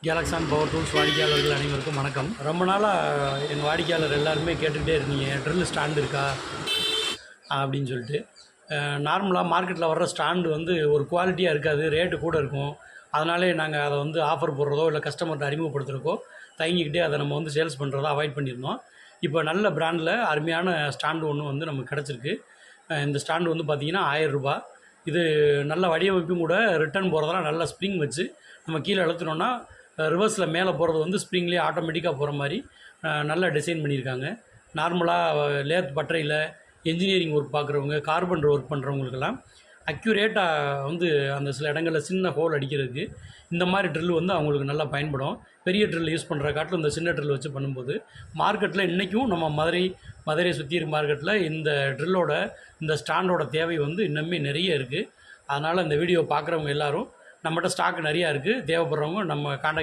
கேலக்ஸான் power tools வாடிக்கையாளர்கள் அனைவருக்கும் வணக்கம். ரொம்ப நாளாக எங்கள் வாடிக்கையாளர் எல்லாருமே கேட்டுக்கிட்டே இருந்தீங்க, ட்ரில் ஸ்டாண்டு இருக்கா அப்படின்னு சொல்லிட்டு. நார்மலாக மார்க்கெட்டில் வர்ற ஸ்டாண்டு வந்து ஒரு குவாலிட்டியாக இருக்காது, ரேட்டு கூட இருக்கும். அதனாலே நாங்கள் அதை வந்து ஆஃபர் போடுறதோ இல்லை கஸ்டமர்கிட்ட அறிமுகப்படுத்துகிறக்கோ தயங்கிக்கிட்டே அதை நம்ம வந்து சேல்ஸ் பண்ணுறதோ அவாய்ட் பண்ணியிருந்தோம். இப்போ நல்ல பிராண்டில் அருமையான ஸ்டாண்டு ஒன்று வந்து நமக்கு கிடச்சிருக்கு. இந்த ஸ்டாண்டு வந்து பார்த்திங்கன்னா ரூ. 1000. இது நல்ல வடிவமைப்பும் கூட. ரிட்டர்ன் போகிறதெல்லாம் நல்ல ஸ்ப்ரிங் வச்சு நம்ம கீழே அழுத்தினோன்னா ரிவர்ஸில் மேலே போகிறது வந்து ஸ்ப்ரிங்லேயே ஆட்டோமேட்டிக்காக போகிற மாதிரி நல்லா டிசைன் பண்ணியிருக்காங்க. நார்மலாக லேத் பட்டறையில் என்ஜினியரிங் ஒர்க் பார்க்குறவங்க, கார்பெண்டர் ஒர்க் பண்ணுறவங்களுக்கெல்லாம் அக்யூரேட்டாக வந்து அந்த சில இடங்களில் சின்ன ஹோல் அடிக்கிறதுக்கு இந்த மாதிரி ட்ரில் வந்து அவங்களுக்கு நல்லா பயன்படும். பெரிய ட்ரில் யூஸ் பண்ணுற காட்டிலும் இந்த சின்ன ட்ரில் வச்சு பண்ணும்போது மார்க்கெட்டில் இன்றைக்கும் நம்ம மதுரை சுற்றி இருக்க மார்க்கெட்டில் இந்த ட்ரில்லோட இந்த ஸ்டாண்டோட தேவை வந்து இன்னுமே நிறைய இருக்குது. அதனால் இந்த வீடியோ பார்க்குறவங்க எல்லோரும் நம்மகிட்ட ஸ்டாக் நிறையா இருக்குது, தேவைப்படுறவங்க நம்ம காண்டாக்ட்